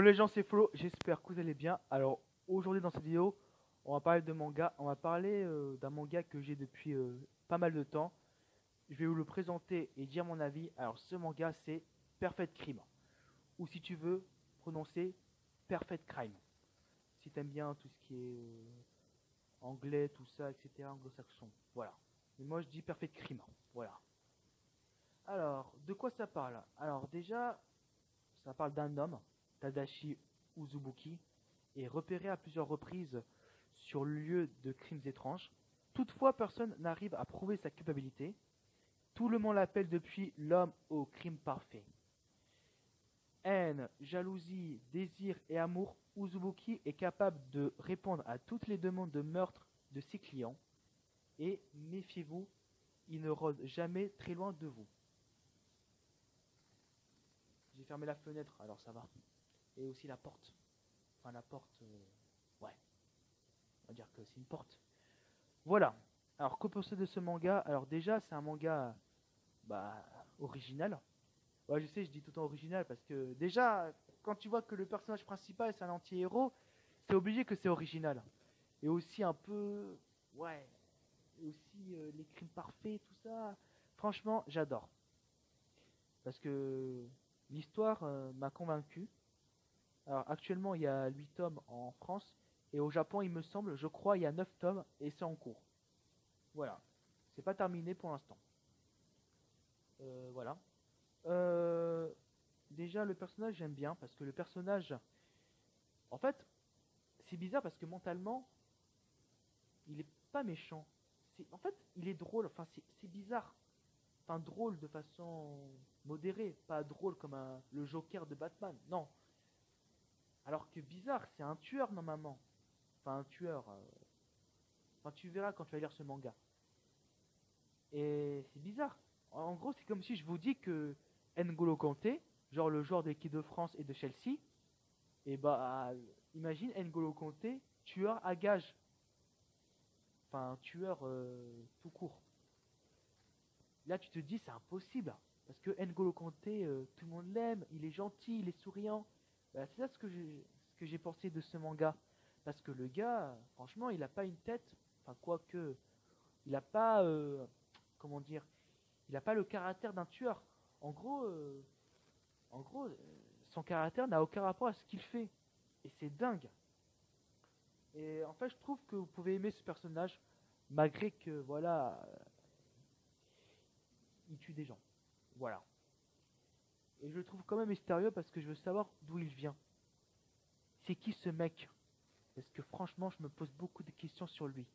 les gens, c'est Flo, j'espère que vous allez bien. Alors aujourd'hui dans cette vidéo, on va parler de manga. On va parler d'un manga que j'ai depuis pas mal de temps. Je vais vous le présenter et dire mon avis. Alors ce manga c'est Perfect Crime. Ou si tu veux prononcer Perfect Crime. Si t'aimes bien tout ce qui est anglais, tout ça, etc. Anglo-saxon. Voilà. Et moi je dis Perfect Crime. Voilà. Alors, de quoi ça parle? Alors déjà, ça parle d'un homme, Tadashi Uzubuki, est repéré à plusieurs reprises sur le lieu de crimes étranges. Toutefois, personne n'arrive à prouver sa culpabilité. Tout le monde l'appelle depuis l'homme au crime parfait. Haine, jalousie, désir et amour, Uzubuki est capable de répondre à toutes les demandes de meurtre de ses clients. Et méfiez-vous, il ne rôde jamais très loin de vous. J'ai fermé la fenêtre, alors ça va. Et aussi la porte. Enfin, la porte, ouais, on va dire que c'est une porte. Voilà. Alors, que penser de ce manga? Alors, déjà, c'est un manga bah, original. Ouais, je sais, je dis tout le temps original parce que déjà, quand tu vois que le personnage principal c'est un anti-héros, c'est obligé que c'est original. Et aussi un peu, ouais, et aussi les crimes parfaits, tout ça. Franchement, j'adore. Parce que l'histoire m'a convaincu. Alors, actuellement, il y a 8 tomes en France. Et au Japon, il me semble, je crois, il y a 9 tomes et c'est en cours. Voilà. C'est pas terminé pour l'instant. Voilà. Euh, Déjà, le personnage, j'aime bien parce que le personnage, en fait, c'est bizarre parce que mentalement, il est pas méchant. En fait, il est drôle. Enfin, c'est bizarre. Enfin, drôle de façon modérée, pas drôle comme le Joker de Batman. Non. Alors que bizarre, c'est un tueur normalement. Enfin, un tueur. Enfin, tu verras quand tu vas lire ce manga. Et c'est bizarre. En gros, c'est comme si je vous dis que N'Golo Kanté, genre le joueur de l'équipe de France et de Chelsea, et bah imagine N'Golo Kanté, tueur à gage. Enfin, tueur tout court. Là, tu te dis, c'est impossible. Parce que N'Golo Kanté, tout le monde l'aime, il est gentil, il est souriant. Bah, c'est ça ce que j'ai pensé de ce manga. Parce que le gars, franchement, il a pas une tête. Enfin, quoique, il a pas. Comment dire? Il a pas le caractère d'un tueur. En gros, euh, en gros, son caractère n'a aucun rapport à ce qu'il fait. Et c'est dingue. Et en fait, je trouve que vous pouvez aimer ce personnage, malgré que, voilà, il tue des gens. Voilà. Et je le trouve quand même mystérieux parce que je veux savoir d'où il vient. C'est qui ce mec? Parce que franchement, je me pose beaucoup de questions sur lui.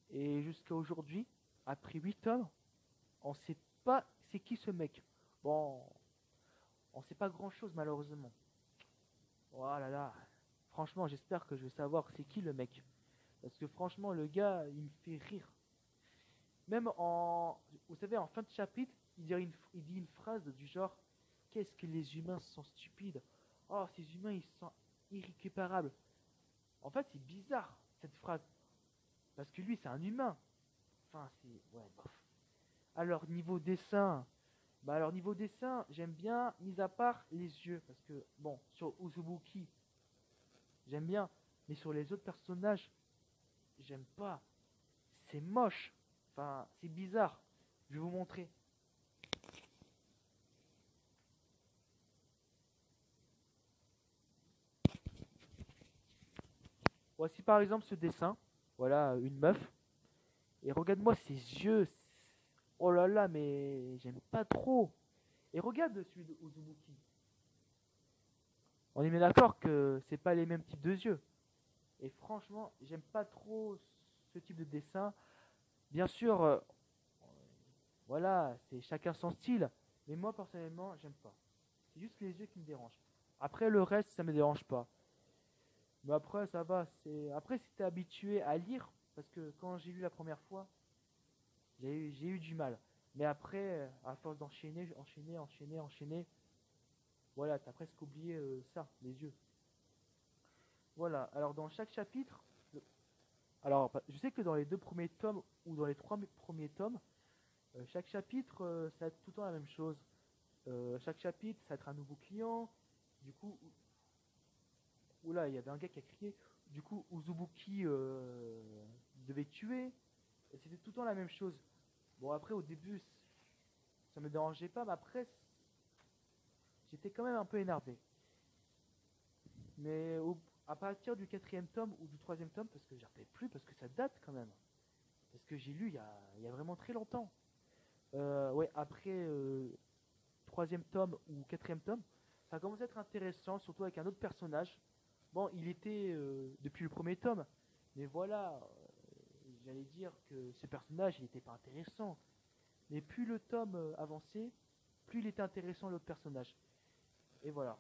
Et jusqu'à aujourd'hui, après 8 tomes, on sait pas c'est qui ce mec. Bon, on sait pas grand chose malheureusement. Oh là là. Franchement, j'espère que je vais savoir c'est qui le mec. Parce que franchement, le gars, il me fait rire. Même en. Vous savez, en fin de chapitre, il dit une phrase du genre: qu'est-ce que les humains sont stupides? Oh, ces humains, ils sont irrécupérables. En fait, c'est bizarre, cette phrase. Parce que lui, c'est un humain. Enfin, c'est. Ouais, bof. Alors, niveau dessin, j'aime bien, mis à part les yeux. Parce que, bon, sur Uzubuki, j'aime bien. Mais sur les autres personnages, j'aime pas. C'est moche. Enfin, c'est bizarre. Je vais vous montrer. Voici par exemple ce dessin. Voilà, une meuf. Et regarde-moi ses yeux. Oh là là, mais j'aime pas trop. Et regarde celui de Uzubuki. On est bien d'accord que c'est pas les mêmes types de yeux. Et franchement, j'aime pas trop ce type de dessin. Bien sûr, voilà, c'est chacun son style. Mais moi, personnellement, j'aime pas. C'est juste les yeux qui me dérangent. Après, le reste, ça me dérange pas. Mais après, ça va. Après, si t'es habitué à lire, parce que quand j'ai lu la première fois, j'ai eu du mal. Mais après, à force d'enchaîner, enchaîner, enchaîner, enchaîner, voilà, t'as presque oublié ça, les yeux. Voilà, alors dans chaque chapitre, alors je sais que dans les deux premiers tomes ou dans les trois premiers tomes, chaque chapitre, ça va être tout le temps la même chose. Chaque chapitre, ça va être un nouveau client. Du coup, oula, il y avait un gars qui a crié. Du coup, Uzubuki devait tuer. Et c'était tout le temps la même chose. Bon, après, au début, ça me dérangeait pas, mais après, j'étais quand même un peu énervé. Mais à partir du quatrième tome ou du troisième tome, parce que j'en revenais plus, parce que ça date quand même. Parce que j'ai lu il y a vraiment très longtemps. Ouais, après troisième tome ou quatrième tome, ça a commencé à être intéressant, surtout avec un autre personnage. Bon, il était depuis le premier tome, mais voilà, j'allais dire que ce personnage, il n'était pas intéressant. Mais plus le tome avançait, plus il était intéressant l'autre personnage. Et voilà.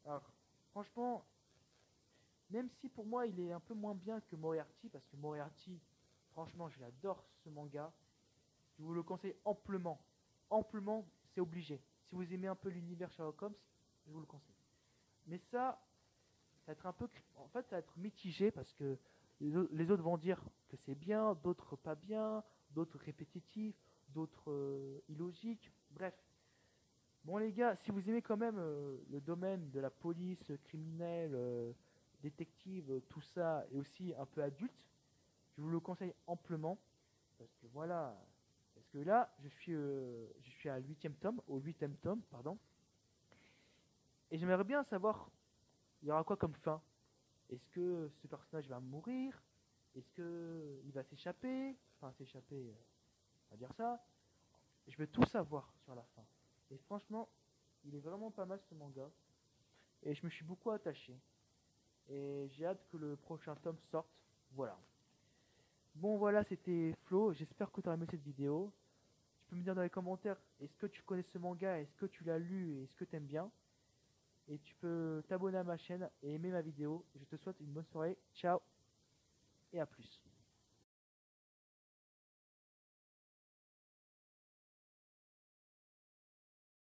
Alors, franchement, même si pour moi il est un peu moins bien que Moriarty, parce que Moriarty, franchement, je l'adore ce manga. Je vous le conseille amplement. Amplement, c'est obligé. Si vous aimez un peu l'univers Sherlock Holmes, je vous le conseille. Mais ça va être un peu. En fait, ça va être mitigé parce que les autres vont dire que c'est bien, d'autres pas bien, d'autres répétitifs, d'autres illogiques. Bref. Bon, les gars, si vous aimez quand même le domaine de la police, criminelle, détective, tout ça, et aussi un peu adulte, je vous le conseille amplement. Parce que voilà. Parce que là, je suis à huitième tome, au huitième tome, pardon. Et j'aimerais bien savoir, il y aura quoi comme fin? Est-ce que ce personnage va mourir? Est-ce que il va s'échapper? Enfin, s'échapper, on va dire ça. Je veux tout savoir sur la fin. Et franchement, il est vraiment pas mal ce manga. Et je me suis beaucoup attaché. Et j'ai hâte que le prochain tome sorte. Voilà. Bon, voilà, c'était Flo. J'espère que tu as aimé cette vidéo. Tu peux me dire dans les commentaires, est-ce que tu connais ce manga? Est-ce que tu l'as lu? Et est-ce que tu aimes bien? Et tu peux t'abonner à ma chaîne et aimer ma vidéo. Je te souhaite une bonne soirée. Ciao et à plus.